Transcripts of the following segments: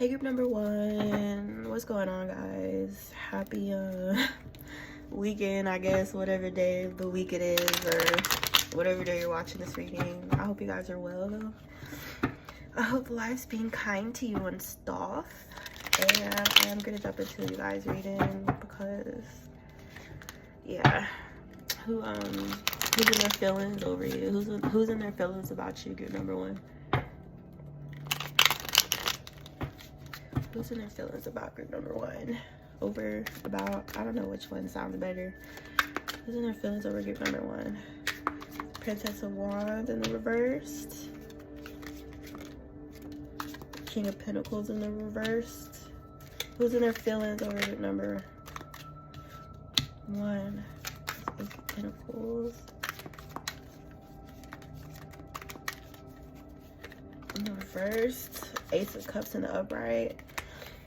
Hey group number one, what's going on, guys? Happy weekend, I guess, whatever day of the week it is, or whatever day you're watching this reading. I hope you guys are well, though. I hope life's being kind to you and stuff. And I am gonna jump into you guys reading because, yeah, who's in their feelings over you? Who's in their feelings about you, group number one? Who's in their feelings about group number one? Over, about, I don't know which one sounds better. Who's in their feelings over group number one? Princess of Wands in the reversed. King of Pentacles in the reversed. Who's in their feelings over group number one? Ace of Pentacles. In the reversed. Ace of Cups in the upright.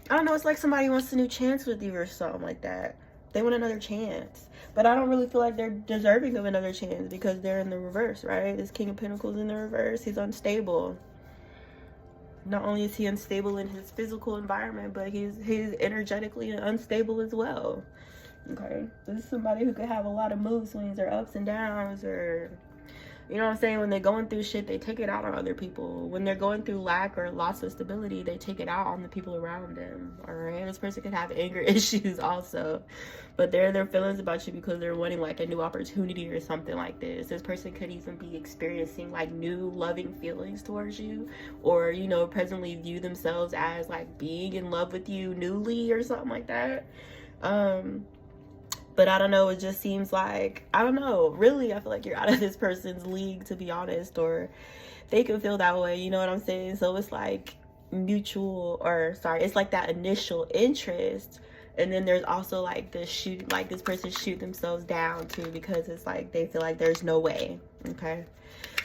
I don't know, it's like somebody wants a new chance with you or something like that. They want another chance. But I don't really feel like they're deserving of another chance because they're in the reverse, right? This King of Pentacles in the reverse. He's unstable. Not only is he unstable in his physical environment, but he's energetically unstable as well. Okay? This is somebody who could have a lot of mood swings or ups and downs, or, you know what I'm saying? When they're going through shit, they take it out on other people. When they're going through lack or loss of stability, they take it out on the people around them. All right? This person could have anger issues also. But they're their feelings about you because they're wanting like a new opportunity or something like this. This person could even be experiencing like new loving feelings towards you. Or, you know, presently view themselves as like being in love with you newly or something like that. But I don't know, it just seems like, I don't know, really, I feel like you're out of this person's league, to be honest, or they can feel that way, you know what I'm saying? So it's like mutual, or sorry, it's like that initial interest, and then there's also like this this person shoot themselves down too, because it's like they feel like there's no way, okay?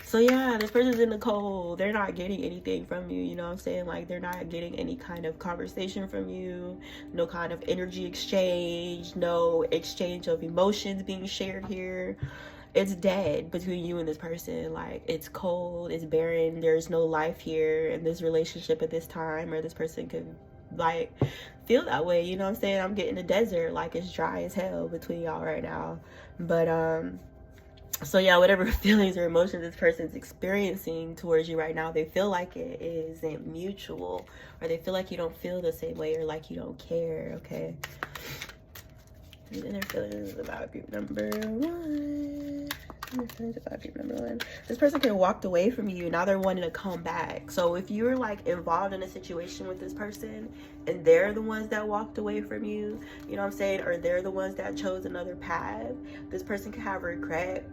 So yeah, this person's in the cold. They're not getting anything from you, you know what I'm saying? Like, they're not getting any kind of conversation from you, no kind of energy exchange, no exchange of emotions being shared here. It's dead between you and this person. Like, it's cold, it's barren, there's no life here in this relationship at this time, or this person could like feel that way, you know what I'm saying? I'm getting a desert, like it's dry as hell between y'all right now. But so yeah, whatever feelings or emotions this person's experiencing towards you right now, they feel like it isn't mutual, or they feel like you don't feel the same way, or like you don't care, okay? And then their feelings about group number one. This person can walk away from you. Now they're wanting to come back. So if you're like involved in a situation with this person and they're the ones that walked away from you, you know what I'm saying? Or they're the ones that chose another path, this person can have regret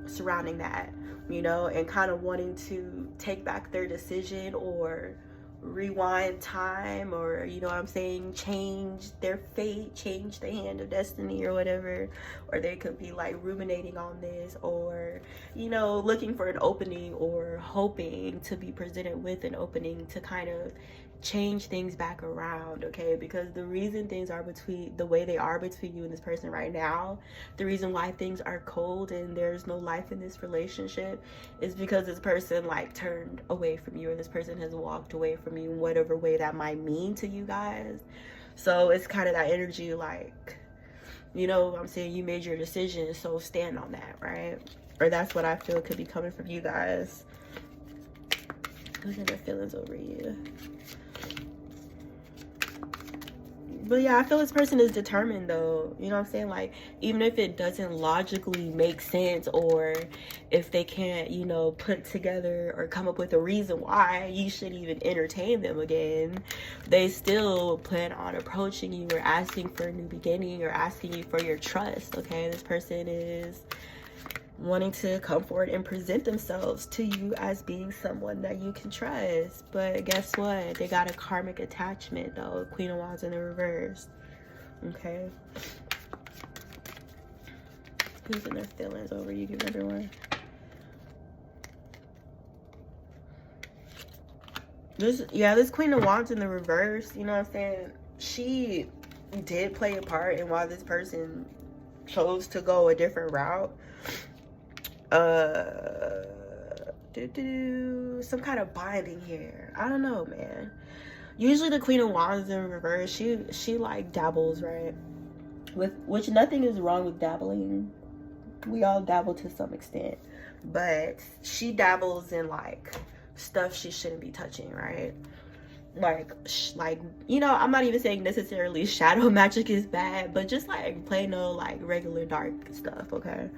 surrounding that, you know, and kind of wanting to take back their decision, or rewind time, or, you know what I'm saying, change their fate, change the hand of destiny or whatever. Or they could be like ruminating on this, or, you know, looking for an opening, or hoping to be presented with an opening to kind of change things back around, okay? Because the reason things are the way they are between you and this person right now, the reason why things are cold and there's no life in this relationship, is because this person like turned away from you, or this person has walked away from you in whatever way that might mean to you guys. So it's kind of that energy, like, you know what I'm saying, you made your decision, so stand on that, right? Or that's what I feel could be coming from you guys. Who's in their feelings over you? But yeah, I feel this person is determined though, you know what I'm saying? Like, even if it doesn't logically make sense, or if they can't, you know, put together or come up with a reason why you should even entertain them again, they still plan on approaching you, or asking for a new beginning, or asking you for your trust, okay? This person is wanting to come forward and present themselves to you as being someone that you can trust. But guess what? They got a karmic attachment though. Queen of Wands in the reverse. Okay. Who's in their feelings over you, give everyone? This Queen of Wands in the reverse, you know what I'm saying? She did play a part in why this person chose to go a different route. Some kind of binding here. I don't know, man. Usually the Queen of Wands in reverse, she like dabbles, right? With which nothing is wrong with dabbling. We all dabble to some extent, but she dabbles in like stuff she shouldn't be touching, right? Like you know, I'm not even saying necessarily shadow magic is bad, but just like plain old like regular dark stuff, okay?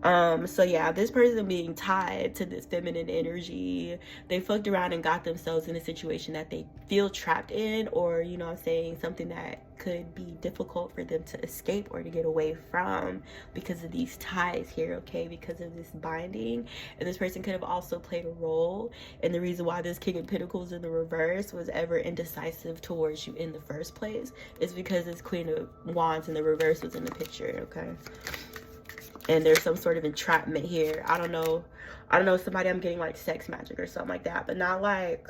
So yeah, this person being tied to this feminine energy, they fucked around and got themselves in a situation that they feel trapped in, or you know what I'm saying, something that could be difficult for them to escape or to get away from because of these ties here, okay, because of this binding. And this person could have also played a role in the reason why this King of Pentacles in the reverse was ever indecisive towards you in the first place, is because this Queen of Wands in the reverse was in the picture, okay? And there's some sort of entrapment here. I don't know, somebody, I'm getting like sex magic or something like that, but not like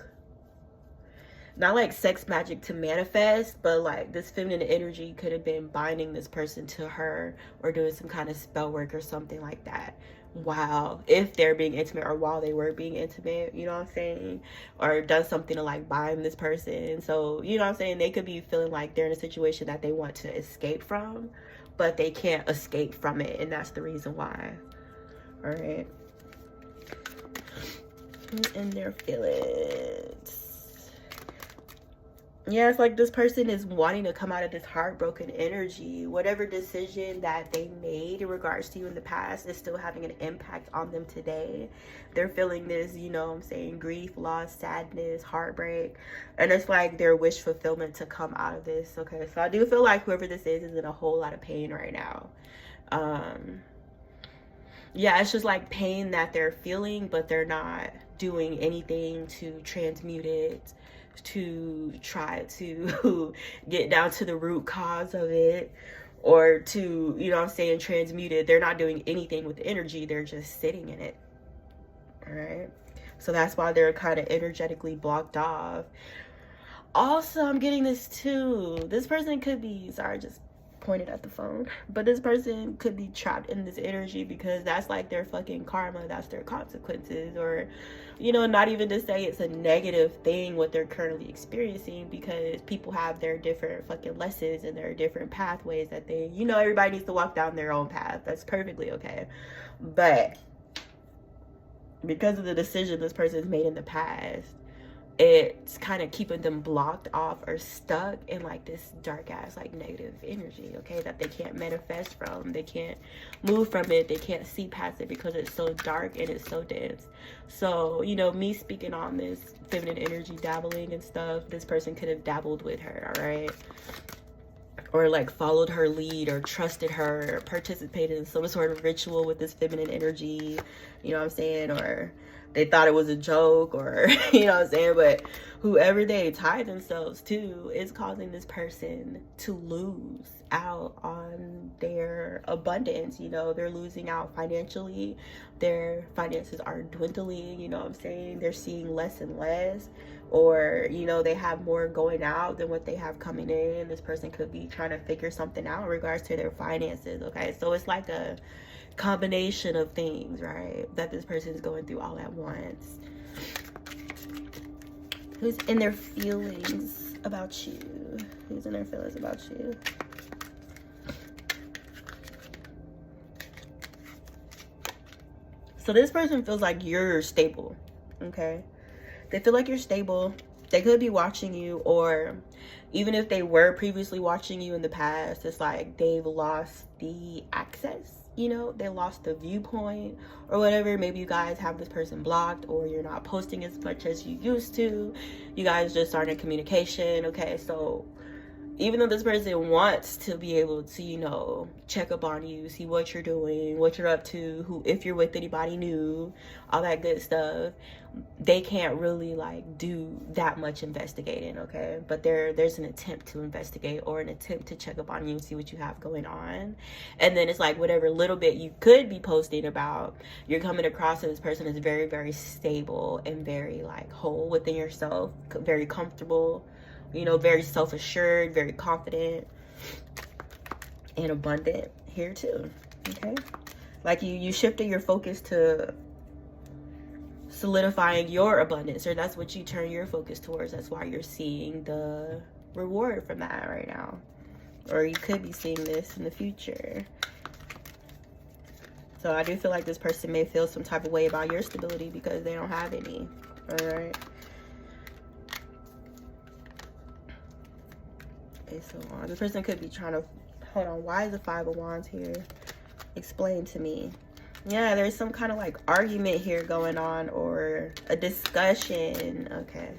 sex magic to manifest, but like this feminine energy could have been binding this person to her or doing some kind of spell work or something like that. Wow, if they're being intimate or while they were being intimate, you know what I'm saying, or done something to like bind this person. So you know what I'm saying, they could be feeling like they're in a situation that they want to escape from, but they can't escape from it, and that's the reason why. All right, who's in their feelings? Yeah, it's like this person is wanting to come out of this heartbroken energy. Whatever decision that they made in regards to you in the past is still having an impact on them today. They're feeling this, you know what I'm saying, grief, loss, sadness, heartbreak. And it's like their wish fulfillment to come out of this. Okay, so I do feel like whoever this is in a whole lot of pain right now. Yeah, it's just like pain that they're feeling, but they're not doing anything to transmute it, to try to get down to the root cause of it, or to, you know what I'm saying, transmute it. They're not doing anything with the energy, they're just sitting in it. All right, so that's why they're kind of energetically blocked off. Also, I'm getting this too, this person could be, sorry, I just pointed at the phone, but this person could be trapped in this energy because that's like their fucking karma, that's their consequences. Or, you know, not even to say it's a negative thing what they're currently experiencing, because people have their different fucking lessons and their different pathways that they, you know, everybody needs to walk down their own path. That's perfectly okay. But because of the decision this person's made in the past, it's kind of keeping them blocked off or stuck in like this dark ass like negative energy, okay, that they can't manifest from, they can't move from it, they can't see past it because it's so dark and it's so dense. So, you know, me speaking on this feminine energy dabbling and stuff, this person could have dabbled with her, all right, or like followed her lead or trusted her or participated in some sort of ritual with this feminine energy, you know what I'm saying, or they thought it was a joke, or you know what I'm saying, but whoever they tie themselves to is causing this person to lose out on their abundance. You know, they're losing out financially, their finances are dwindling, you know what I'm saying, they're seeing less and less, or you know, they have more going out than what they have coming in. This person could be trying to figure something out in regards to their finances, okay? So it's like a combination of things, right, that this person is going through all at once. Who's in their feelings about you? Who's in their feelings about you? So this person feels like you're stable, okay? They feel like you're stable. They could be watching you, or even if they were previously watching you in the past, it's like they've lost the access, you know, they lost the viewpoint or whatever. Maybe you guys have this person blocked, or you're not posting as much as you used to. You guys just aren't in communication, okay? So even though this person wants to be able to, you know, check up on you, see what you're doing, what you're up to, who, if you're with anybody new, all that good stuff, they can't really like do that much investigating, okay? But there's an attempt to investigate, or an attempt to check up on you and see what you have going on. And then it's like whatever little bit you could be posting about, you're coming across as this person is very, very stable and very like whole within yourself, very comfortable, you know, very self-assured, very confident and abundant here too, okay? Like you shifted your focus to solidifying your abundance, or that's what you turn your focus towards. That's why you're seeing the reward from that right now, or you could be seeing this in the future. So I do feel like this person may feel some type of way about your stability because they don't have any. All right. Okay, so the person could be trying to, hold on, why is the Five of Wands here? Explain to me. Yeah, there's some kind of like argument here going on, or a discussion. Okay.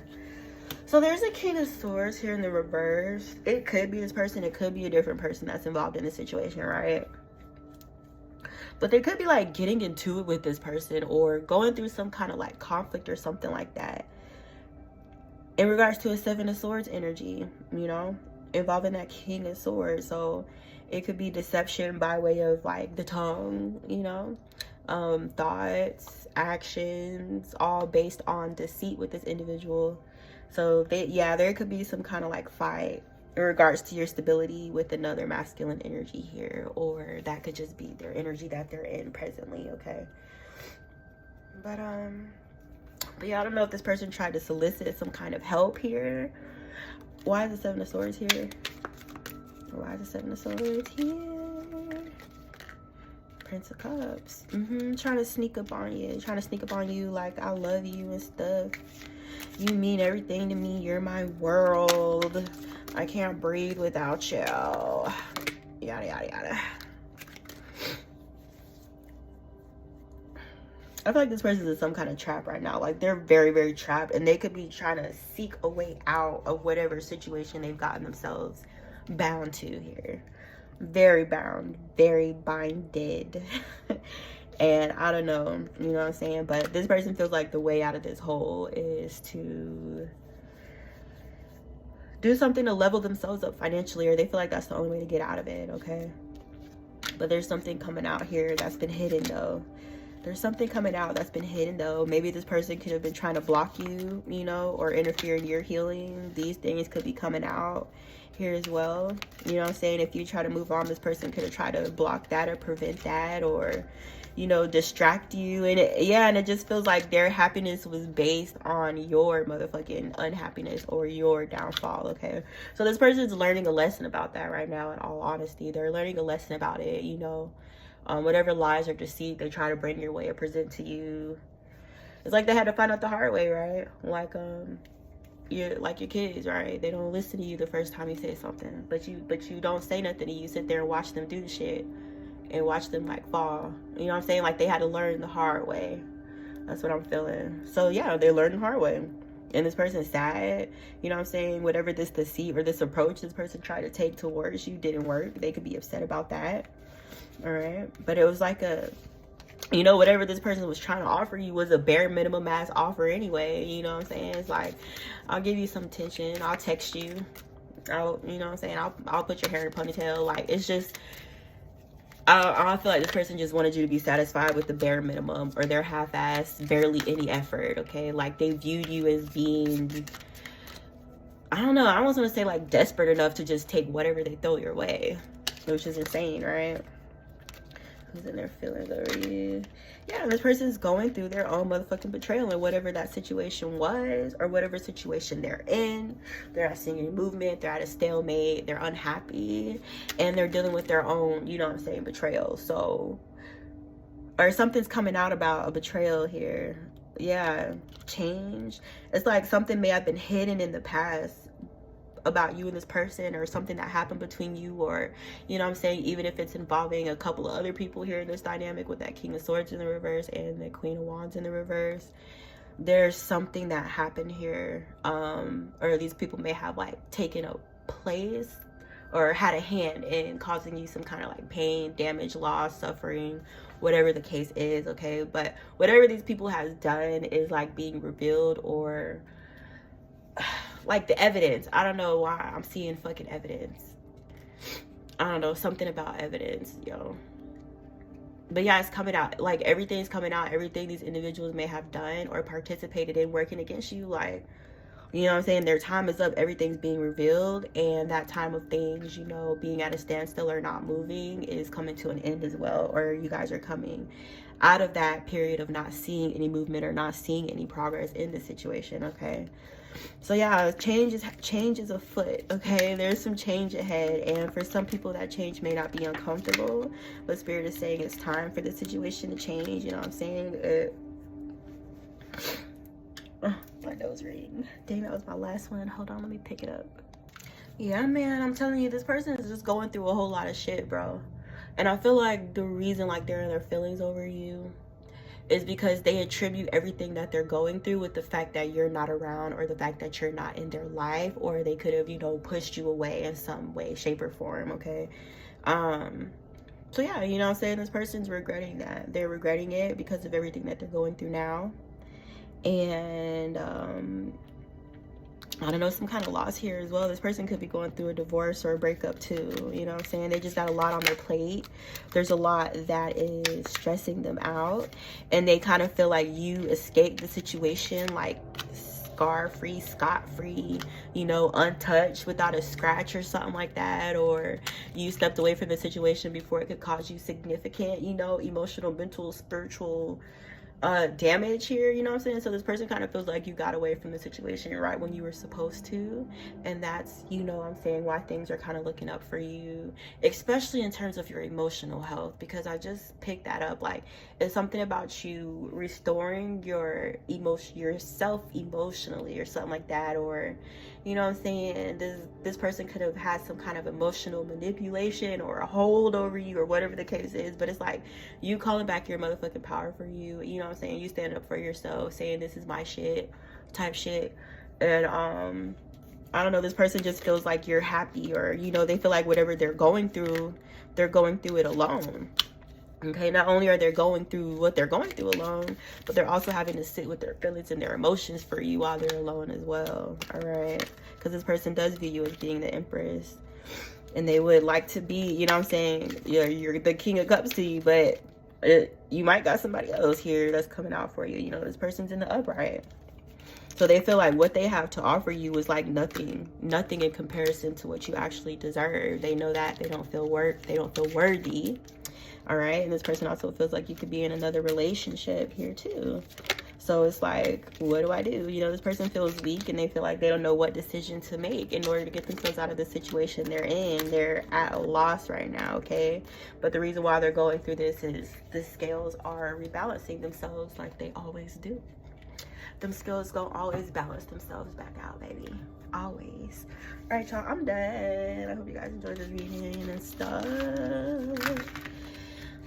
So there's a King of Swords here in the reverse. It could be this person. It could be a different person that's involved in the situation, right? But they could be like getting into it with this person, or going through some kind of like conflict or something like that. In regards to a Seven of Swords energy, you know, involving that King of Swords. So it could be deception by way of like the tongue, you know, thoughts, actions, all based on deceit with this individual. So there could be some kind of like fight in regards to your stability with another masculine energy here, or that could just be their energy that they're in presently. Okay. But yeah, I don't know if this person tried to solicit some kind of help here. Why is the Seven of Swords here? Why is the Seven of Swords here? Prince of Cups. Trying to sneak up on you, like I love you and stuff. You mean everything to me. You're my world. I can't breathe without you. Yada, yada, yada. I feel like this person is in some kind of trap right now. Like they're very, very trapped, and they could be trying to seek a way out of whatever situation they've gotten themselves bound to here. Very bound, very binded. And I don't know, you know what I'm saying? But this person feels like the way out of this hole is to do something to level themselves up financially, or they feel like that's the only way to get out of it, okay? But there's something coming out here that's been hidden, though. There's something coming out that's been hidden, though. Maybe this person could have been trying to block you, you know, or interfere in your healing. These things could be coming out here as well. You know what I'm saying? If you try to move on, this person could have tried to block that or prevent that, or, you know, distract you. And it just feels like their happiness was based on your motherfucking unhappiness or your downfall, okay? So this person's learning a lesson about that right now, in all honesty. They're learning a lesson about it, you know. Whatever lies or deceit they try to bring your way or present to you, it's like they had to find out the hard way, right? Like your kids, right? They don't listen to you the first time you say something, but you don't say nothing, and you sit there and watch them do the shit and watch them like fall. You know what I'm saying? Like they had to learn the hard way. That's what I'm feeling. So yeah, they learned the hard way. And this person's sad, you know what I'm saying? Whatever this deceit or this approach this person tried to take towards you didn't work. They could be upset about that. All right. But it was like you know, whatever this person was trying to offer you was a bare minimum ass offer anyway. You know what I'm saying? It's like, I'll give you some attention. I'll text you. You know what I'm saying? I'll put your hair in a ponytail. Like, it's just, I feel like this person just wanted you to be satisfied with the bare minimum, or their half-ass, barely any effort, okay? Like, they viewed you as being, I don't know, I almost want to say like desperate enough to just take whatever they throw your way, which is insane, right? Who's in their feelings already? Yeah, this person's going through their own motherfucking betrayal, and whatever that situation was, or whatever situation they're in. They're not seeing any movement. They're at a stalemate. They're unhappy, and they're dealing with their own, you know what I'm saying, betrayal. So, or something's coming out about a betrayal here. Yeah, change. It's like something may have been hidden in the past about you and this person, or something that happened between you, or, you know what I'm saying, even if it's involving a couple of other people here in this dynamic with that King of Swords in the reverse and the Queen of Wands in the reverse. There's something that happened here, or these people may have like taken a place or had a hand in causing you some kind of like pain, damage, loss, suffering, whatever the case is, okay? But whatever these people has done is like being revealed, or like the evidence. I don't know why I'm seeing fucking evidence. I don't know, something about evidence, yo. But yeah, it's coming out. Like, everything's coming out. Everything these individuals may have done or participated in working against you, like, you know what I'm saying, their time is up. Everything's being revealed, and that time of things, you know, being at a standstill or not moving is coming to an end as well, or you guys are coming out of that period of not seeing any movement or not seeing any progress in the situation. Okay, so yeah, change is afoot. Okay, there's some change ahead, and for some people that change may not be uncomfortable, but Spirit is saying it's time for the situation to change. You know what I'm saying? My nose ring. Dang, that was my last one. Hold on, let me pick it up. Yeah, man, I'm telling you, this person is just going through a whole lot of shit, bro. And I feel like the reason like they're in their feelings over you is because they attribute everything that they're going through with the fact that you're not around, or the fact that you're not in their life, or they could have, you know, pushed you away in some way, shape, or form. Okay, so yeah, you know what I'm saying, this person's regretting that. They're regretting it because of everything that they're going through now. And I don't know, some kind of loss here as well. This person could be going through a divorce or a breakup too. You know what I'm saying? They just got a lot on their plate. There's a lot that is stressing them out. And they kind of feel like you escaped the situation like scar-free, scot-free, you know, untouched, without a scratch or something like that. Or you stepped away from the situation before it could cause you significant, you know, emotional, mental, spiritual damage here. You know what I'm saying? So this person kind of feels like you got away from the situation right when you were supposed to, and that's, you know what I'm saying, why things are kind of looking up for you, especially in terms of your emotional health, because I just picked that up. Like, it's something about you restoring your yourself emotionally or something like that. Or, you know what I'm saying, this person could have had some kind of emotional manipulation or a hold over you or whatever the case is, but it's like you calling back your motherfucking power for you. You know what I'm saying? You stand up for yourself, saying this is my shit type shit. And I don't know, this person just feels like you're happy, or, you know, they feel like whatever they're going through it alone. Okay, not only are they going through what they're going through alone, but they're also having to sit with their feelings and their emotions for you while they're alone as well. All right, because this person does view you as being the Empress, and they would like to be, you know what I'm saying, you're the King of Cups to you, but you might got somebody else here that's coming out for you. You know, this person's in the upright, so they feel like what they have to offer you is like nothing in comparison to what you actually deserve. They know that they don't feel worthy. All right, and this person also feels like you could be in another relationship here too. So it's like, what do I do? You know, this person feels weak, and they feel like they don't know what decision to make in order to get themselves out of the situation they're in. They're at a loss right now, okay? But the reason why they're going through this is the scales are rebalancing themselves like they always do. Them scales gonna always balance themselves back out, baby. Always. All right, y'all, I'm done. I hope you guys enjoyed this reading and stuff.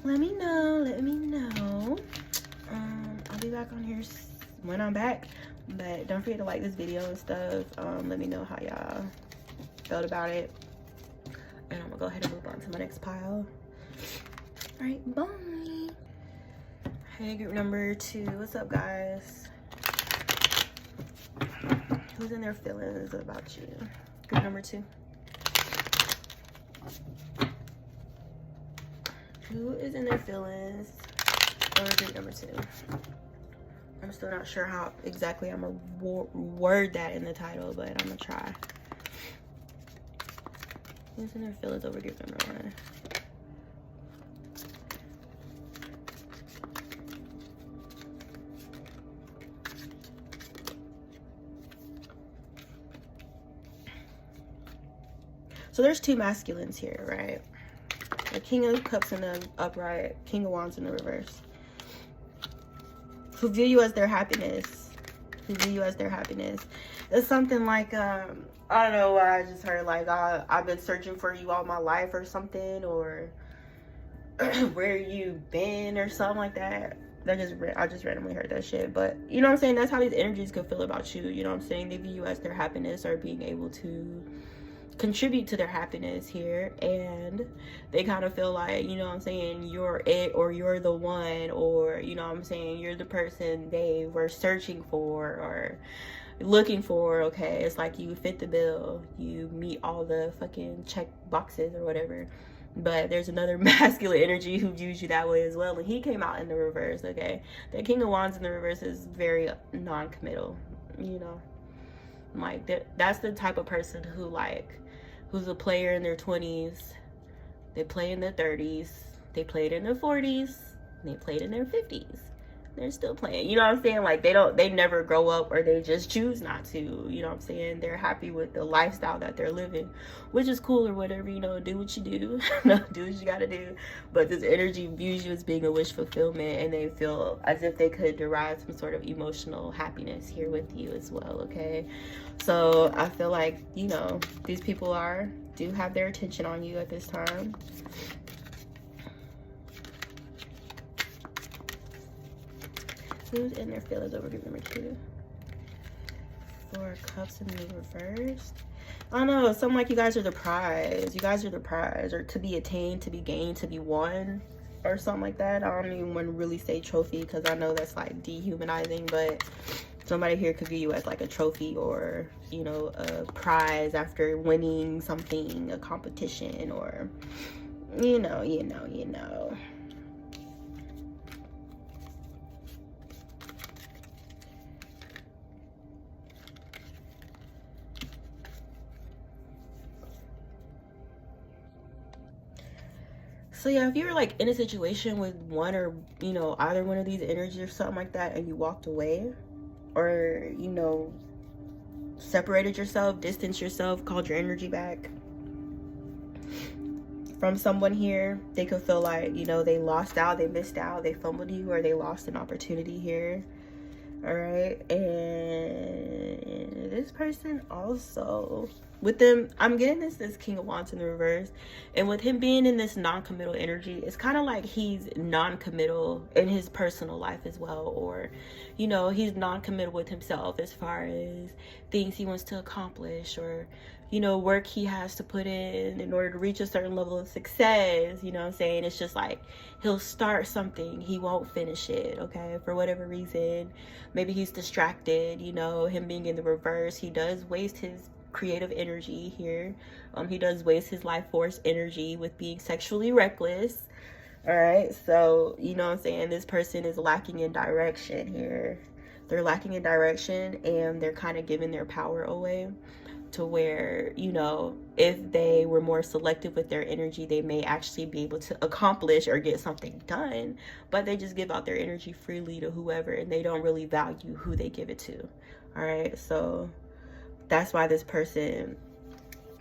Let me know. I'll be back on here when I'm back, but don't forget to like this video and stuff. Let me know how y'all felt about it, and I'm gonna go ahead and move on to my next pile. All right, bye. Hey, group number 2, what's up, guys? Who's in their feelings about you? Group number 2. Who is in their feelings or group number 2? I'm still not sure how exactly I'm gonna word that in the title, but I'm gonna try. Who's in their feelings over group number 1? So there's 2 masculines here, right? The King of Cups in the upright, King of Wands in the reverse. Who view you as their happiness. It's something like, I don't know what I just heard, like, I've been searching for you all my life or something, or where you been or something like that. I just randomly heard that shit. But you know what I'm saying, that's how these energies could feel about you. You know what I'm saying, they view you as their happiness, or being able to contribute to their happiness here, and they kind of feel like, you know what I'm saying, you're it, or you're the one, or, you know what I'm saying, you're the person they were searching for or looking for. Okay, it's like you fit the bill, you meet all the fucking check boxes or whatever. But there's another masculine energy who views you that way as well, and he came out in the reverse. Okay, the King of Wands in the reverse is very non-committal, you know, like that's the type of person who's a player in their 20s, they play in their 30s, they played in their 40s, And they played in their 50s. They're still playing. You know what I'm saying? Like, they never grow up, or they just choose not to. You know what I'm saying? They're happy with the lifestyle that they're living, which is cool or whatever. You know, do what you do. Do what you gotta do. But this energy views you as being a wish fulfillment, and they feel as if they could derive some sort of emotional happiness here with you as well, okay? So I feel like, you know, these people do have their attention on you at this time. Who's in their feelings over group number 2? 4 Cups in the reverse. I don't know. Something like you guys are the prize. You guys are the prize, or to be attained, to be gained, to be won, or something like that. I don't even want to really say trophy, because I know that's like dehumanizing, but somebody here could view you as like a trophy, or, you know, a prize after winning something, a competition, or you know. So yeah, if you're like in a situation with one, or, you know, either one of these energies or something like that, and you walked away, or, you know, separated yourself, distanced yourself, called your energy back from someone here, they could feel like, you know, they lost out, they missed out, they fumbled you, or they lost an opportunity here. All right, and this person also, with them, I'm getting this King of Wands in the reverse, and with him being in this non-committal energy, it's kind of like he's non-committal in his personal life as well, or, you know, he's non-committal with himself as far as things he wants to accomplish, or, you know, work he has to put in order to reach a certain level of success. You know what I'm saying? It's just like he'll start something, he won't finish it, okay, for whatever reason. Maybe he's distracted. You know, him being in the reverse, he does waste his creative energy here. He does waste his life force energy with being sexually reckless. All right, so, you know what I'm saying, this person is lacking in direction here. They're lacking in direction, and they're kind of giving their power away, to where, you know, if they were more selective with their energy, they may actually be able to accomplish or get something done, but they just give out their energy freely to whoever, and they don't really value who they give it to. All right, so that's why this person,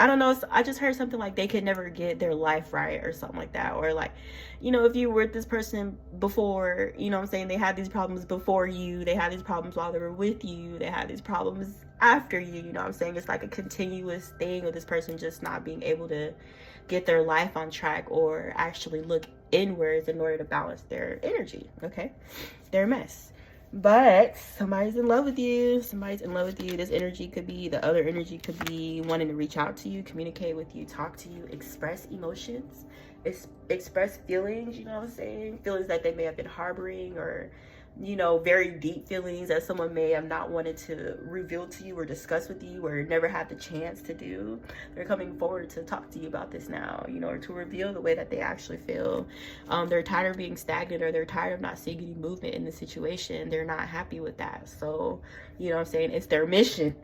I don't know, I just heard something like they could never get their life right or something like that. Or like, you know, if you were with this person before, you know what I'm saying, they had these problems before you, they had these problems while they were with you, they had these problems after you, you know what I'm saying? It's like a continuous thing of this person just not being able to get their life on track, or actually look inwards in order to balance their energy, okay? They're a mess. But somebody's in love with you. Somebody's in love with you. This energy could be, the other energy could be wanting to reach out to you, communicate with you, talk to you, express emotions, express feelings, you know what I'm saying? Feelings that they may have been harboring, or, you know, very deep feelings that someone may have not wanted to reveal to you or discuss with you, or never had the chance to do. They're coming forward to talk to you about this now, you know, or to reveal the way that they actually feel. They're tired of being stagnant, or they're tired of not seeing any movement in the situation. They're not happy with that. So, you know what I'm saying, it's their mission,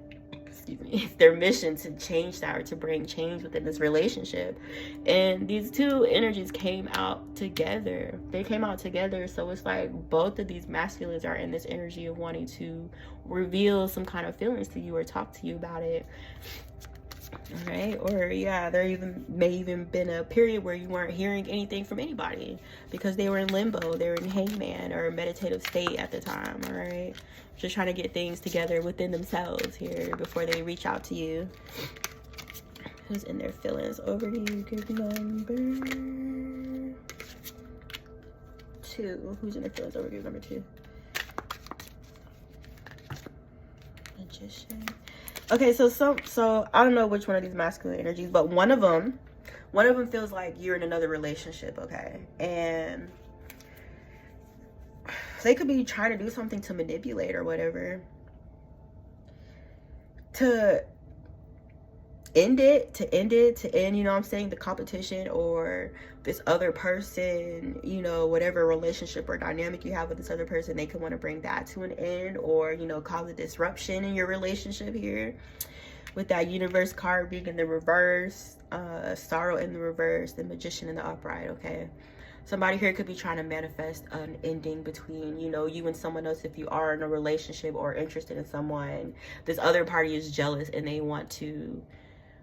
it's their mission to change that, or to bring change within this relationship. And these two energies came out together. They came out together. So it's like both of these masculines are in this energy of wanting to reveal some kind of feelings to you, or talk to you about it. All right, or yeah, there may even been a period where you weren't hearing anything from anybody, because they were in limbo, they were in hangman or meditative state at the time. All right, just trying to get things together within themselves here before they reach out to you. Who's in their feelings over you? Group number 2. Who's in their feelings over group number 2? Magician. Okay, so I don't know which one of these masculine energies, but one of them feels like you're in another relationship, okay? And they could be trying to do something to manipulate or whatever, to end, you know what I'm saying, the competition, or this other person, you know, whatever relationship or dynamic you have with this other person, they could want to bring that to an end, or, you know, cause a disruption in your relationship here. With that universe card being in the reverse, sorrow in the reverse, the magician in the upright, okay? Somebody here could be trying to manifest an ending between, you know, you and someone else. If you are in a relationship or interested in someone, this other party is jealous and they want to,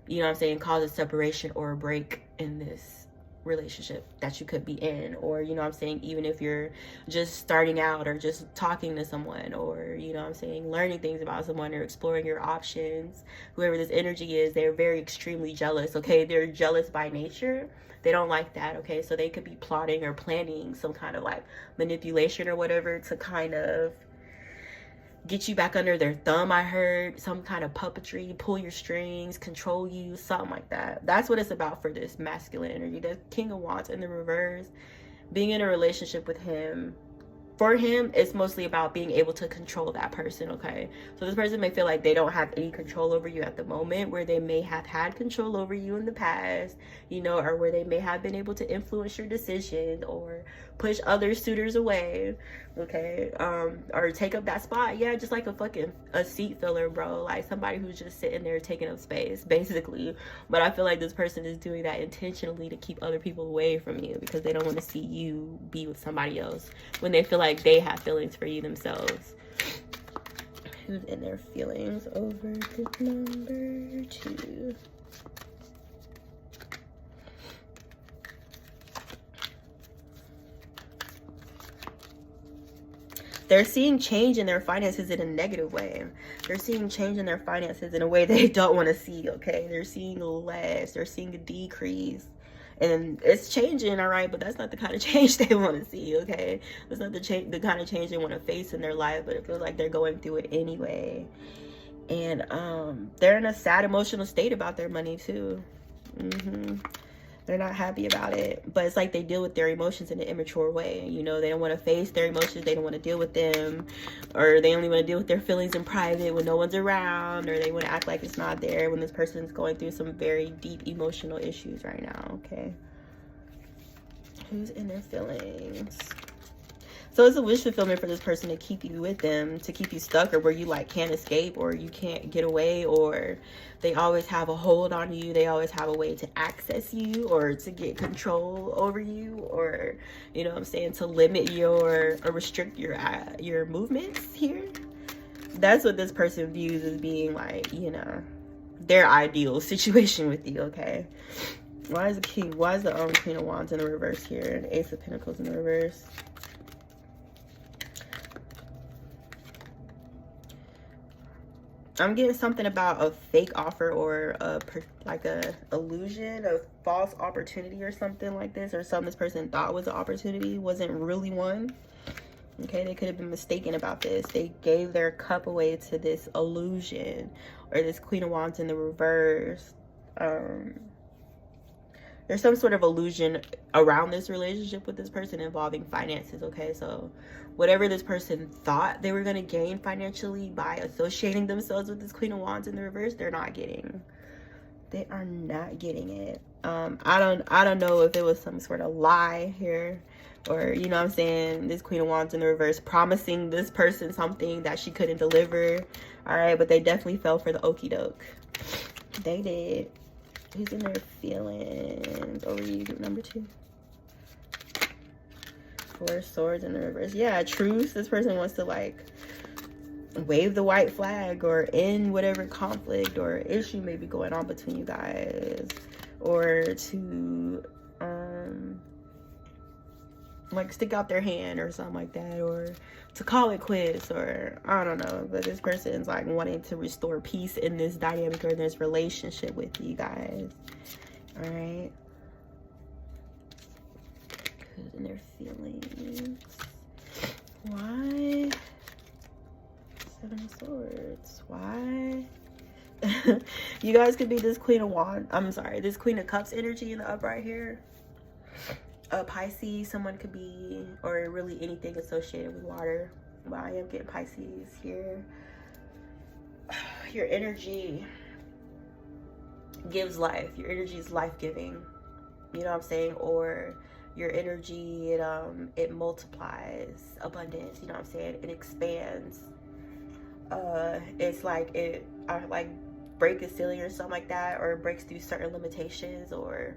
you know what I'm saying, cause a separation or a break in this relationship that you could be in. Or, you know what I'm saying, even if you're just starting out or just talking to someone, or, you know what I'm saying, learning things about someone or exploring your options, whoever this energy is, they're very extremely jealous. Okay, they're jealous by nature. They don't like that. Okay, so they could be plotting or planning some kind of like manipulation or whatever to kind of get you back under their thumb. I heard some kind of puppetry, pull your strings, control you, something like that. That's what it's about for this masculine energy. The King of Wands in the reverse, being in a relationship with him, for him, it's mostly about being able to control that person. Okay, so this person may feel like they don't have any control over you at the moment, where they may have had control over you in the past, you know, or where they may have been able to influence your decisions or push other suitors away. Okay, or take up that spot. Yeah, just like a seat filler, bro. Like somebody who's just sitting there taking up space, basically. But I feel like this person is doing that intentionally to keep other people away from you, because they don't want to see you be with somebody else when they feel like they have feelings for you themselves. Who's in their feelings over this number 2? They're seeing change in their finances in a negative way. They're seeing change in their finances in a way they don't want to see, okay? They're seeing less. They're seeing a decrease. And it's changing, all right? But that's not the kind of change they want to see, okay? That's not the kind of change they want to face in their life, but it feels like they're going through it anyway. And they're in a sad emotional state about their money, too. They're not happy about it, but it's like they deal with their emotions in an immature way. You know, they don't want to face their emotions. They don't want to deal with them, or they only want to deal with their feelings in private when no one's around, or they want to act like it's not there when this person's going through some very deep emotional issues right now. Okay, who's in their feelings? So it's a wish fulfillment for this person to keep you with them, to keep you stuck, or where you like can't escape, or you can't get away, or they always have a hold on you. They always have a way to access you or to get control over you, or, you know what I'm saying, to limit your or restrict your movements here. That's what this person views as being like, you know, their ideal situation with you, okay? Why is the Queen of Wands in the reverse here and Ace of Pentacles in the reverse? I'm getting something about a fake offer or like a illusion of false opportunity or something like this, or something this person thought was an opportunity wasn't really one. Okay, they could have been mistaken about this. They gave their cup away to this illusion, or this Queen of Wands in the reverse. There's some sort of illusion around this relationship with this person involving finances, okay? So whatever this person thought they were going to gain financially by associating themselves with this Queen of Wands in the reverse, they're not getting. They are not getting it. I don't know if it was some sort of lie here, or, you know what I'm saying, this Queen of Wands in the reverse promising this person something that she couldn't deliver. All right, but they definitely fell for the okie doke. They did. Who's in their feelings over you, number 2? 4 swords in the reverse. Yeah, truce. This person wants to like wave the white flag or end whatever conflict or issue may be going on between you guys, or to like stick out their hand or something like that, or to call it quits, or I don't know. But this person's like wanting to restore peace in this dynamic or in this relationship with you guys. All right, who's in their feelings? Why 7 of Swords? Why? You guys could be this Queen of Wands, this Queen of Cups energy in the upright here. A Pisces, someone could be, or really anything associated with water. But I am getting Pisces here. Your energy gives life. Your energy is life-giving. You know what I'm saying? Or your energy, it multiplies abundance. You know what I'm saying? It expands. It's like it like break a ceiling or something like that, or it breaks through certain limitations, or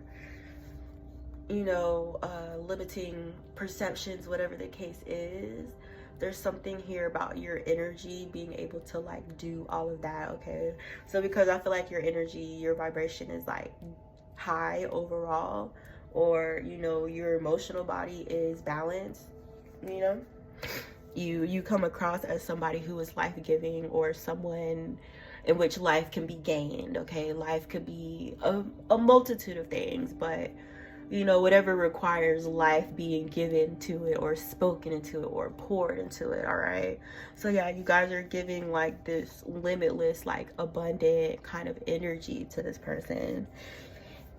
you know, limiting perceptions, whatever the case is. There's something here about your energy being able to like do all of that, okay? So because I feel like your energy, your vibration is like high overall, or you know, your emotional body is balanced, you know, you come across as somebody who is life-giving, or someone in which life can be gained, okay? Life could be a multitude of things, but you know, whatever requires life being given to it, or spoken into it, or poured into it. All right, so yeah, you guys are giving like this limitless, like abundant kind of energy to this person,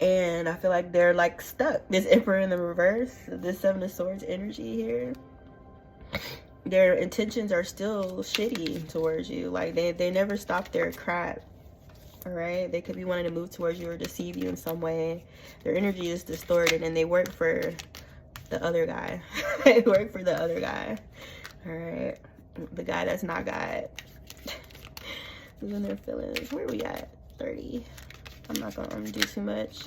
and I feel like they're like stuck. This Emperor in the reverse, this Seven of Swords energy here, their intentions are still shitty towards you. Like they never stop their crap. All right, they could be wanting to move towards you or deceive you in some way. Their energy is distorted, and they work for the other guy. They work for the other guy. All right, the guy that's not God. Who's in their feelings? Where are we at? 30. I'm not gonna do too much.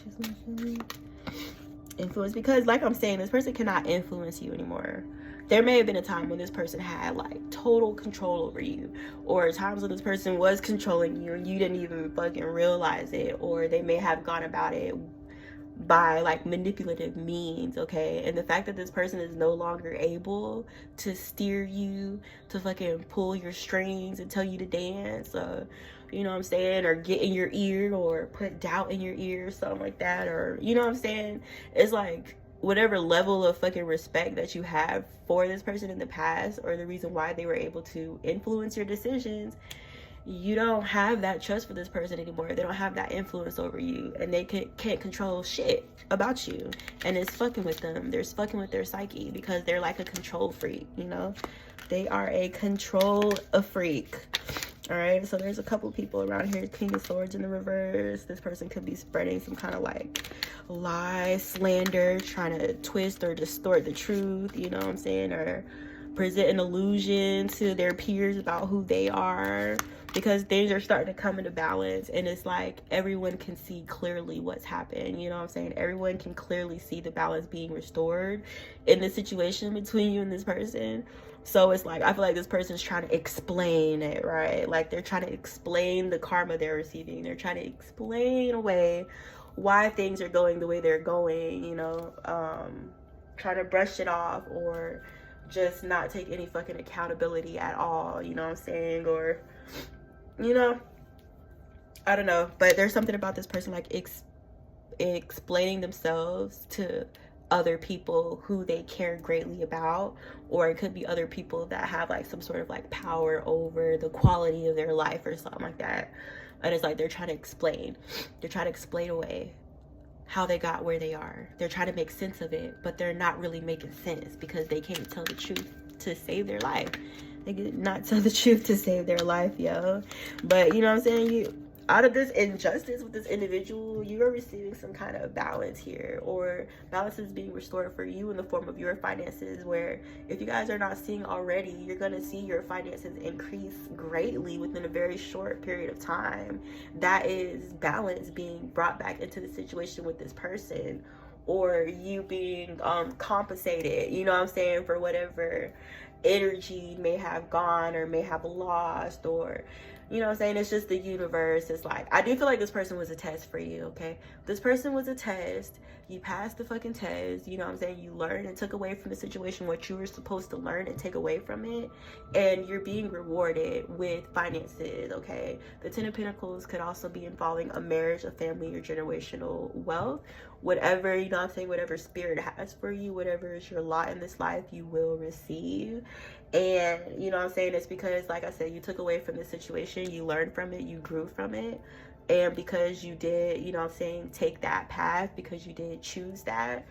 Influence, because like I'm saying, this person cannot influence you anymore. There may have been a time when this person had like total control over you, or times when this person was controlling you and you didn't even fucking realize it, or they may have gone about it by like manipulative means, okay? And the fact that this person is no longer able to steer you, to fucking pull your strings and tell you to dance, you know what I'm saying, or get in your ear, or put doubt in your ear, something like that, or you know what I'm saying, it's like whatever level of fucking respect that you have for this person in the past, or the reason why they were able to influence your decisions, you don't have that trust for this person anymore. They don't have that influence over you, and they can't control shit about you, and it's fucking with them. They're fucking with their psyche, because they're like a control freak, you know? They are a control freak. All right, so there's a couple people around here. King of Swords in the reverse. This person could be spreading some kind of like lie, slander, trying to twist or distort the truth, you know what I'm saying, or present an illusion to their peers about who they are, because things are starting to come into balance, and it's like everyone can see clearly what's happened, you know what I'm saying? Everyone can clearly see the balance being restored in the situation between you and this person. So it's like, I feel like this person's trying to explain it, right? Like they're trying to explain the karma they're receiving. They're trying to explain away why things are going the way they're going, you know, trying to brush it off, or just not take any fucking accountability at all, you know what I'm saying? Or, you know, I don't know, but there's something about this person like explaining themselves to other people who they care greatly about, or it could be other people that have like some sort of like power over the quality of their life or something like that. And it's like they're trying to explain away how they got where they are. They're trying to make sense of it, but they're not really making sense, because they can't tell the truth to save their life. They cannot tell the truth to save their life, yo. But you know what I'm saying, you, out of this injustice with this individual, you are receiving some kind of balance here, or balance is being restored for you in the form of your finances, where if you guys are not seeing already, you're going to see your finances increase greatly within a very short period of time. That is balance being brought back into the situation with this person, or you being compensated, you know what I'm saying, for whatever energy may have gone or may have lost, or you know what I'm saying, it's just the universe. It's like, I do feel like this person was a test for you, okay? This person was a test. You passed the fucking test, you know what I'm saying? You learned and took away from the situation what you were supposed to learn and take away from it, and you're being rewarded with finances, okay? The Ten of Pentacles could also be involving a marriage, a family, or generational wealth. Whatever, you know what I'm saying, whatever spirit has for you, whatever is your lot in this life, you will receive. And you know what I'm saying, it's because, like I said, you took away from the situation, you learned from it, you grew from it, and because you did, you know what I'm saying, take that path, because you did choose that,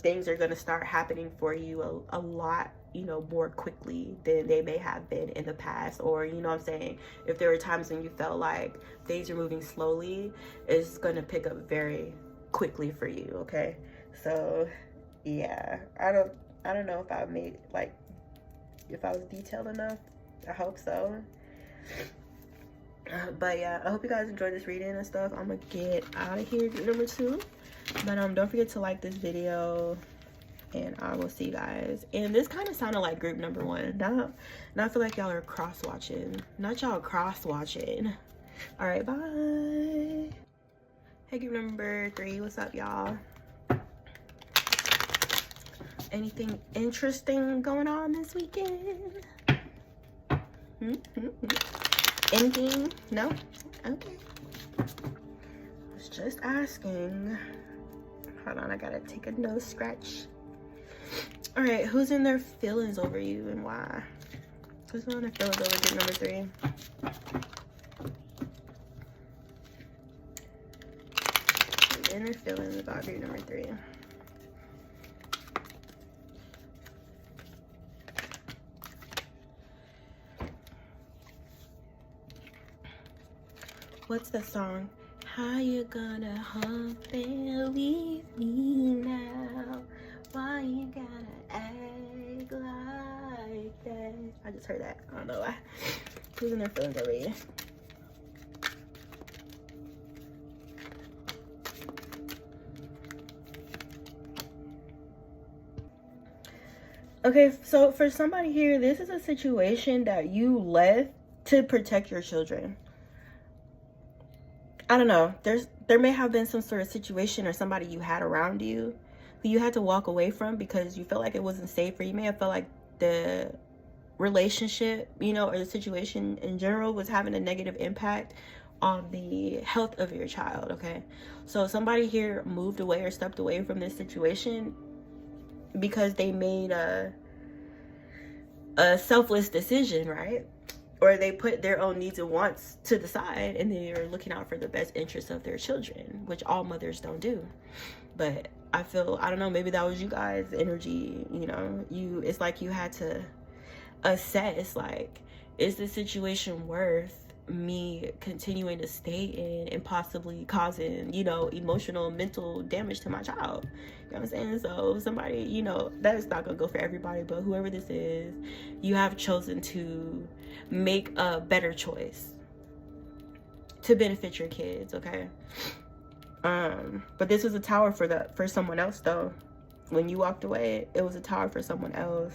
things are going to start happening for you a lot, you know, more quickly than they may have been in the past. Or you know what I'm saying, if there were times when you felt like things are moving slowly, it's going to pick up very quickly for you, okay? So yeah, I don't know if I made like, if I was detailed enough. I hope so. But yeah, I hope you guys enjoyed this reading and stuff. I'm gonna get out of here, group number 2. But don't forget to like this video, and I will see you guys. And this kind of sounded like group number 1. Now I feel like y'all are cross watching. Not y'all cross watching. All right, bye. Hey, group number 3, what's up, y'all? Anything interesting going on this weekend? Anything? No? Okay. I was just asking. Hold on, I gotta take a nose scratch. All right, who's in their feelings over you and why? Who's in their feelings over group number 3? Who's in their feelings about group number 3? What's that song? How you gonna hump and leave me now? Why you gotta act like that? I just heard that. I don't know why. Who's in their feelings over you? Okay, so for somebody here, this is a situation that you left to protect your children. I don't know. There may have been some sort of situation or somebody you had around you who you had to walk away from because you felt like it wasn't safe, or you may have felt like the relationship, you know, or the situation in general was having a negative impact on the health of your child. Okay, so somebody here moved away or stepped away from this situation because they made a selfless decision, right? Or they put their own needs and wants to the side, and they're looking out for the best interests of their children, which all mothers don't do. But I feel, I don't know, maybe that was you guys' energy, you know. It's like you had to assess, like, is this situation worth me continuing to stay in and possibly causing, you know, emotional, mental damage to my child? You know what I'm saying? So somebody, you know, that is not gonna go for everybody, but whoever this is, you have chosen to make a better choice to benefit your kids. Okay, but this was a tower for someone else though. When you walked away, it was a tower for someone else.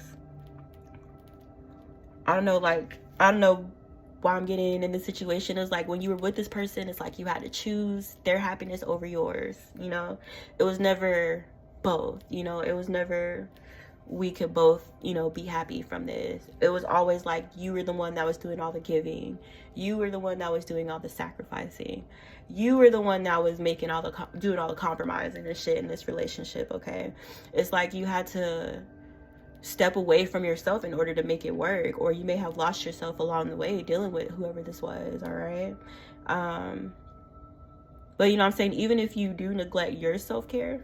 I don't know why I'm getting in this situation. Is like when you were with this person, it's like you had to choose their happiness over yours, you know. It was never both, you know. It was never we could both, you know, be happy from this. It was always like you were the one that was doing all the giving, you were the one that was doing all the sacrificing, you were the one that was making doing all the compromising and shit in this relationship. Okay, it's like you had to step away from yourself in order to make it work, or you may have lost yourself along the way dealing with whoever this was. All right, but you know what I'm saying, even if you do neglect your self-care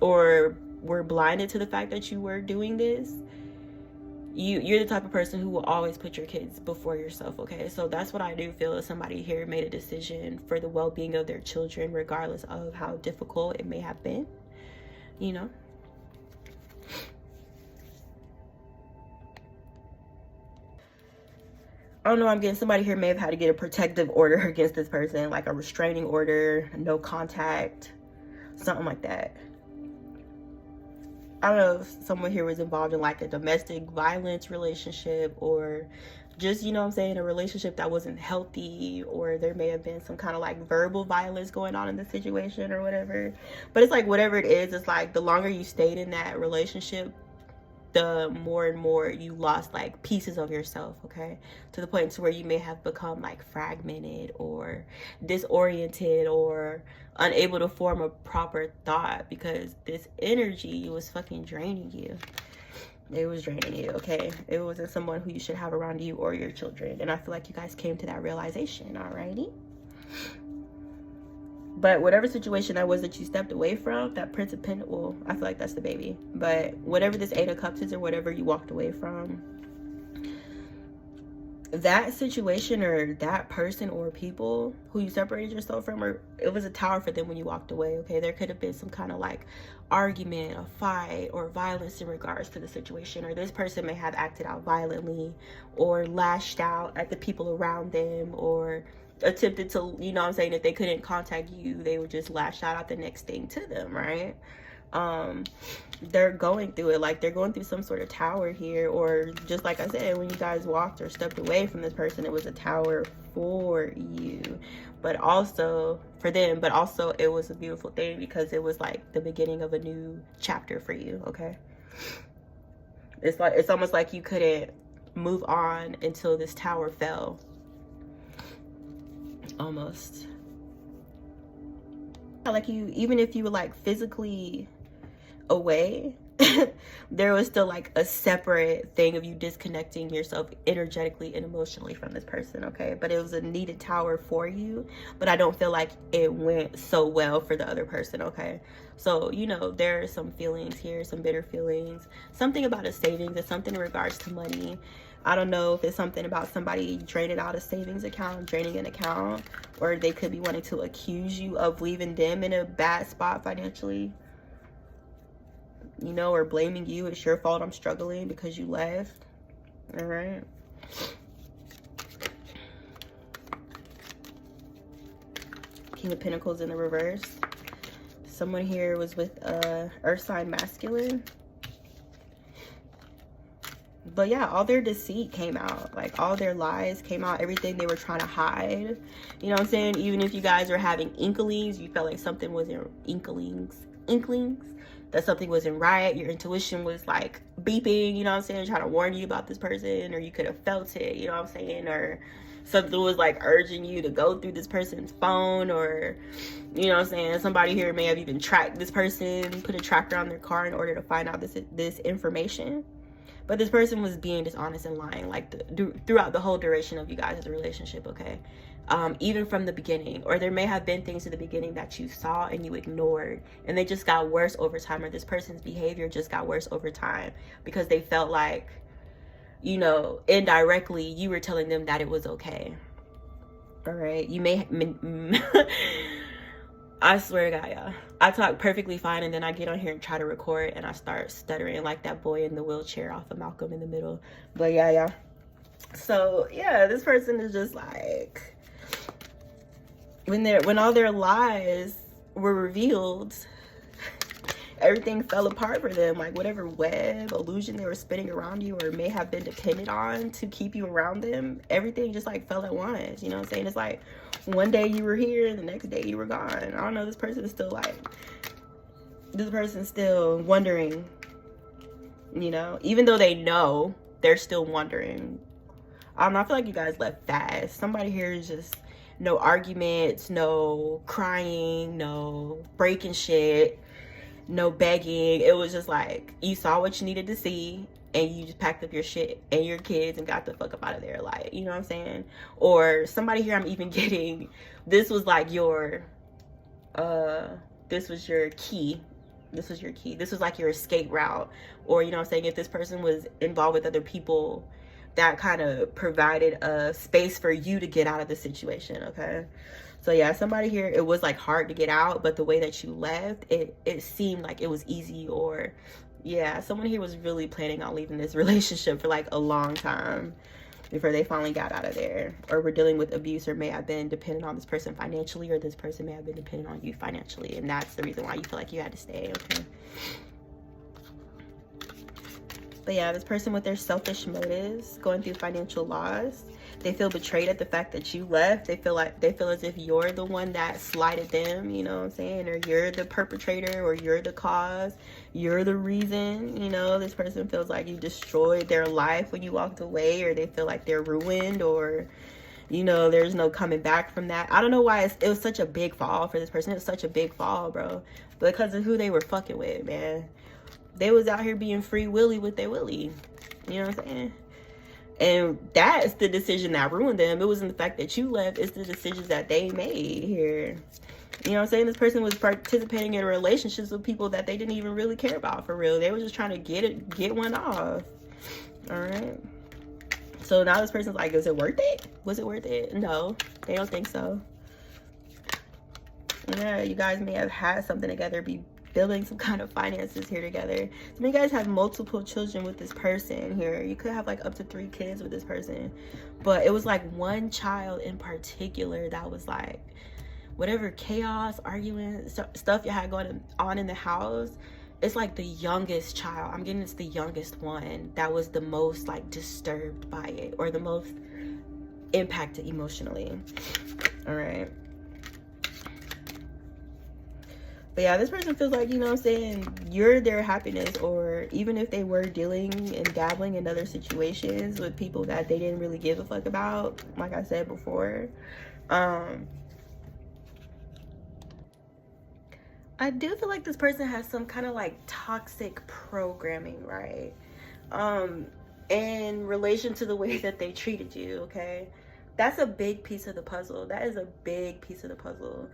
or were blinded to the fact that you were doing this, you're the type of person who will always put your kids before yourself. Okay, so that's what I do feel, is somebody here made a decision for the well-being of their children, regardless of how difficult it may have been, you know. I don't know, I'm getting somebody here may have had to get a protective order against this person, like a restraining order, no contact, something like that. I don't know if someone here was involved in like a domestic violence relationship, or just, you know what I'm saying, a relationship that wasn't healthy, or there may have been some kind of like verbal violence going on in the situation or whatever. But it's like whatever it is, it's like the longer you stayed in that relationship, the more and more you lost like pieces of yourself. Okay, to the point to where you may have become like fragmented or disoriented or unable to form a proper thought, because this energy was fucking draining you. It was draining you. Okay, it wasn't someone who you should have around you or your children, and I feel like you guys came to that realization. Alrighty, but whatever situation that was that you stepped away from, that Prince of Pentacles, well, I feel like that's the baby, but whatever this Eight of Cups is, or whatever you walked away from, that situation or that person or people who you separated yourself from, or it was a tower for them when you walked away, okay? There could have been some kind of like argument, a fight, or violence in regards to the situation, or this person may have acted out violently or lashed out at the people around them, or attempted to, you know what I'm saying, if they couldn't contact you, they would just lash out at the next thing to them, right? They're going through it, like they're going through some sort of tower here, or just like I said, when you guys walked or stepped away from this person, it was a tower for you, but also for them, but also it was a beautiful thing because it was like the beginning of a new chapter for you, okay? It's like, it's almost like you couldn't move on until this tower fell, almost. Like you, even if you were like physically away, there was still like a separate thing of you disconnecting yourself energetically and emotionally from this person, okay? But it was a needed tower for you, but I don't feel like it went so well for the other person, okay? So, you know, there are some feelings here, some bitter feelings, something about a savings, and something in regards to money. I don't know if it's something about somebody draining out a savings account, draining an account, or they could be wanting to accuse you of leaving them in a bad spot financially, you know, or blaming you. It's your fault I'm struggling because you left. All right. King of Pentacles in the reverse. Someone here was with earth sign masculine. But yeah, all their deceit came out. Like all their lies came out. Everything they were trying to hide. You know what I'm saying? Even if you guys were having inklings, you felt like something wasn't, inklings, that something wasn't right. Your intuition was like beeping, you know what I'm saying? Trying to warn you about this person, or you could have felt it, you know what I'm saying? Or something was like urging you to go through this person's phone, or, you know what I'm saying? Somebody here may have even tracked this person, put a tracker on their car in order to find out this information. But this person was being dishonest and lying, like throughout the whole duration of you guys' relationship, okay? Even from the beginning. Or there may have been things in the beginning that you saw and you ignored, and they just got worse over time, or this person's behavior just got worse over time because they felt like, you know, indirectly you were telling them that it was okay. All right? You may... I swear to God, y'all, I talk perfectly fine, and then I get on here and try to record and I start stuttering like that boy in the wheelchair off of Malcolm in the Middle. But yeah. So yeah, this person is just like, when all their lies were revealed, everything fell apart for them. Like whatever web illusion they were spinning around you, or may have been dependent on to keep you around them, everything just like fell at once. You know what I'm saying? It's like one day you were here and the next day you were gone. I don't know, this person is still like, this person's still wondering, you know, even though they know, they're still wondering. I don't know, I feel like you guys left fast. Somebody here is just, no arguments, no crying, no breaking shit, no begging. It was just like, you saw what you needed to see and you just packed up your shit and your kids and got the fuck up out of there. Like, you know what I'm saying? Or somebody here I'm even getting, this was like your, this was your key. This was your key. This was like your escape route. Or, you know what I'm saying? If this person was involved with other people, that kind of provided a space for you to get out of the situation, okay? So yeah, somebody here, it was like hard to get out, but the way that you left, it seemed like it was easy. Or yeah, someone here was really planning on leaving this relationship for like a long time before they finally got out of there, or were dealing with abuse, or may have been dependent on this person financially, or this person may have been dependent on you financially, and that's the reason why you feel like you had to stay, okay? But yeah, this person with their selfish motives, going through financial loss, they feel betrayed at the fact that you left. They feel as if you're the one that slighted them, you know what I'm saying? Or you're the perpetrator, or you're the cause, you're the reason, you know? This person feels like you destroyed their life when you walked away, or they feel like they're ruined, or, you know, there's no coming back from that. I don't know why it was such a big fall for this person. It was such a big fall, bro. Because of who they were fucking with, man. They was out here being free willy with their willy. You know what I'm saying? And that's the decision that ruined them. It wasn't the fact that you left. It's the decisions that they made here. You know what I'm saying? This person was participating in relationships with people that they didn't even really care about, for real. They were just trying to get one off. All right? So now this person's like, is it worth it? Was it worth it? No, they don't think so. Yeah, you guys may have had something together, be building some kind of finances here together. Some of you guys have multiple children with this person here. You could have like up to 3 kids with this person, but it was like one child in particular that was like, whatever chaos, arguing, stuff you had going on in the house, it's like the youngest child, I'm getting it's the youngest one that was the most like disturbed by it, or the most impacted emotionally. All right. But yeah, this person feels like, you know what I'm saying, you're their happiness, or even if they were dealing and dabbling in other situations with people that they didn't really give a fuck about, like I said before, I do feel like this person has some kind of like toxic programming, right? In relation to the way that they treated you, okay? That's a big piece of the puzzle. That is a big piece of the puzzle.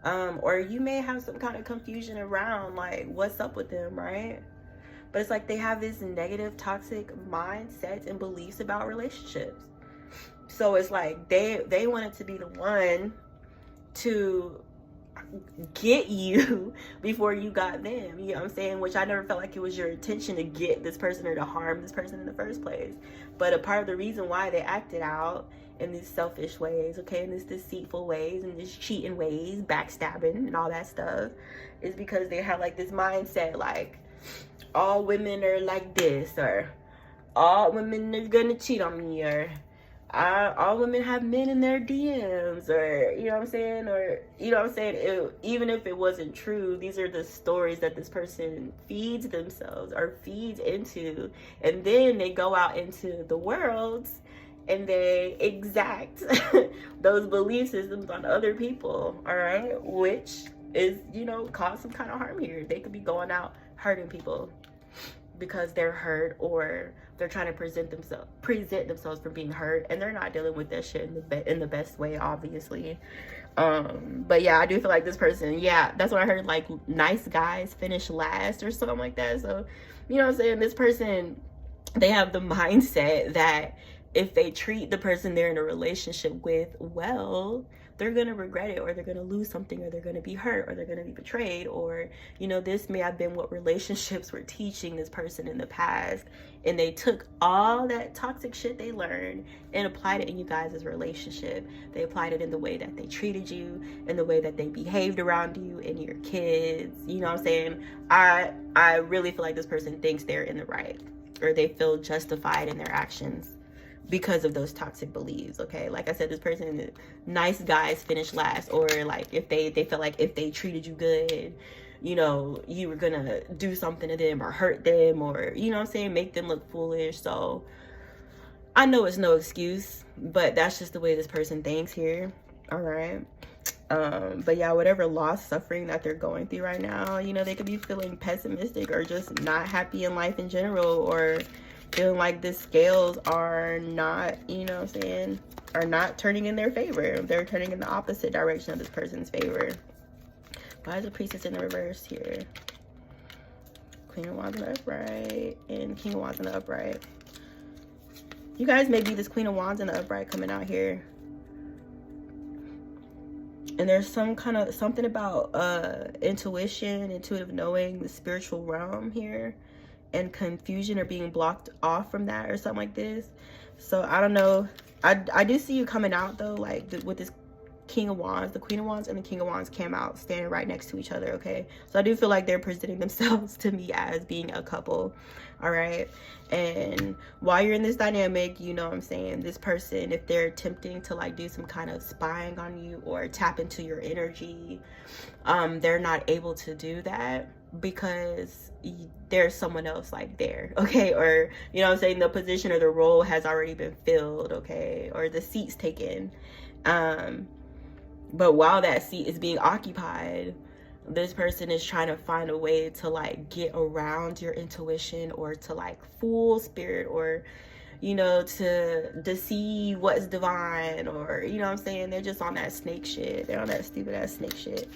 Or you may have some kind of confusion around like what's up with them, right? But it's like they have this negative, toxic mindsets and beliefs about relationships. So it's like they wanted to be the one to get you before you got them, you know what I'm saying? Which I never felt like it was your intention to get this person or to harm this person in the first place. But a part of the reason why they acted out in these selfish ways, okay, in these deceitful ways, and these cheating ways, backstabbing and all that stuff, is because they had like this mindset like all women are like this, or all women are gonna cheat on me, or all women have men in their DMs, or you know what I'm saying, or you know what I'm saying, even if it wasn't true, these are the stories that this person feeds themselves or feeds into, and then they go out into the world and they exact those belief systems on other people, all right, which is, you know, cause some kind of harm here. They could be going out hurting people because they're hurt, or they're trying to present themselves for being hurt, and they're not dealing with that shit in the best way, obviously. But yeah, I do feel like this person, yeah, that's what I heard, like nice guys finish last or something like that. So you know what I'm saying, this person, they have the mindset that if they treat the person they're in a relationship with well, they're gonna regret it, or they're gonna lose something, or they're gonna be hurt, or they're gonna be betrayed, or you know, this may have been what relationships were teaching this person in the past, and they took all that toxic shit they learned and applied it in you guys' relationship. They applied it in the way that they treated you, in the way that they behaved around you and your kids. You know what I'm saying? I really feel like this person thinks they're in the right, or they feel justified in their actions because of those toxic beliefs, okay? Like I said, this person, nice guys finish last, or like if they feel like if they treated you good, you know, you were gonna do something to them or hurt them, or you know what I'm saying, make them look foolish. So I know it's no excuse, but that's just the way this person thinks here, all right? But yeah, whatever loss, suffering that they're going through right now, you know, they could be feeling pessimistic or just not happy in life in general, or feeling like the scales are not, you know what I'm saying, are not turning in their favor. They're turning in the opposite direction of this person's favor. Why is the priestess in the reverse here? Queen of Wands in the upright and King of Wands in the upright. You guys may be this Queen of Wands in the upright coming out here. And there's some kind of something about intuition, intuitive knowing, the spiritual realm here, and confusion, or being blocked off from that or something like this. So I don't know. I do see you coming out though, like with this King of Wands. The Queen of Wands and the King of Wands came out standing right next to each other, okay? So I do feel like they're presenting themselves to me as being a couple, all right? And while you're in this dynamic, you know what I'm saying, this person, if they're attempting to like do some kind of spying on you or tap into your energy, they're not able to do that because there's someone else like there, okay? Or you know what I'm saying, the position or the role has already been filled, okay? Or the seat's taken. But while that seat is being occupied, this person is trying to find a way to like get around your intuition, or to like fool spirit, or you know, to deceive what's divine, or you know what I'm saying, they're just on that snake shit. They're on that stupid ass snake shit,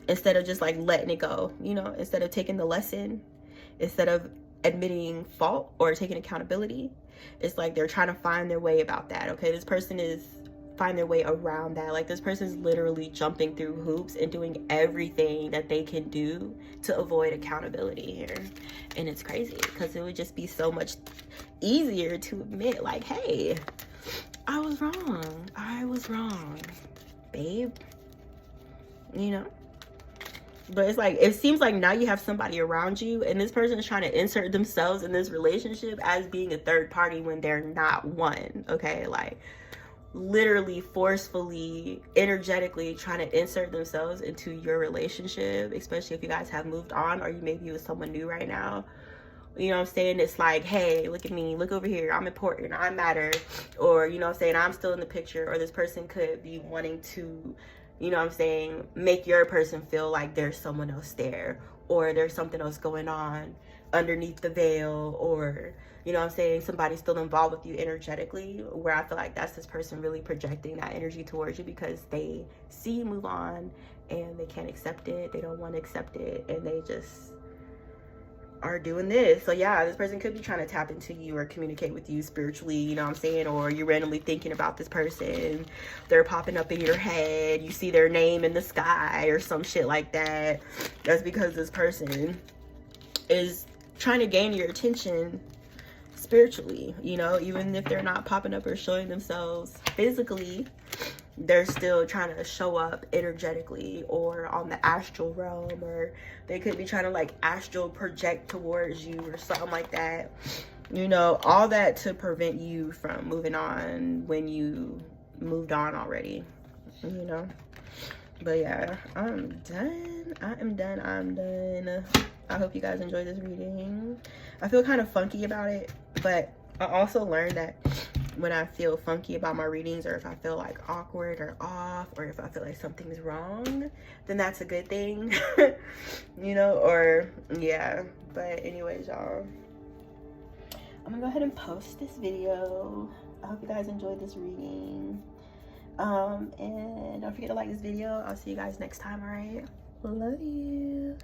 instead of just like letting it go, you know, instead of taking the lesson, instead of admitting fault or taking accountability. it's like they're trying to find their way about that. Okay, this person is find their way around that. Like, this person's literally jumping through hoops and doing everything that they can do to avoid accountability here. And it's crazy because it would just be so much easier to admit, like, hey, I was wrong, babe, you know. But it's like, it seems like now you have somebody around you and this person is trying to insert themselves in this relationship as being a third party when they're not one. Okay, like, literally forcefully, energetically trying to insert themselves into your relationship, especially if you guys have moved on or you maybe with someone new right now. You know what I'm saying? It's like, hey, look at me, look over here, I'm important, I matter. Or, you know what I'm saying, I'm still in the picture. Or this person could be wanting to, you know what I'm saying, make your person feel like there's someone else there, or there's something else going on underneath the veil, or, you know what I'm saying, somebody's still involved with you energetically, where I feel like that's this person really projecting that energy towards you because they see you move on and they can't accept it, they don't want to accept it, and they just are doing this. So yeah, this person could be trying to tap into you or communicate with you spiritually, you know what I'm saying, or you're randomly thinking about this person, they're popping up in your head, you see their name in the sky or some shit like that. That's because this person is trying to gain your attention spiritually, you know, even if they're not popping up or showing themselves physically, they're still trying to show up energetically or on the astral realm, or they could be trying to like astral project towards you or something like that, you know, all that to prevent you from moving on when you moved on already, you know. But yeah, I'm done. I hope you guys enjoyed this reading. I feel kind of funky about it, but I also learned that when I feel funky about my readings, or if I feel like awkward or off, or if I feel like something's wrong, then that's a good thing. You know, or yeah. But anyways, y'all, I'm gonna go ahead and post this video. I hope you guys enjoyed this reading. And don't forget to like this video. I'll see you guys next time. All right, love you.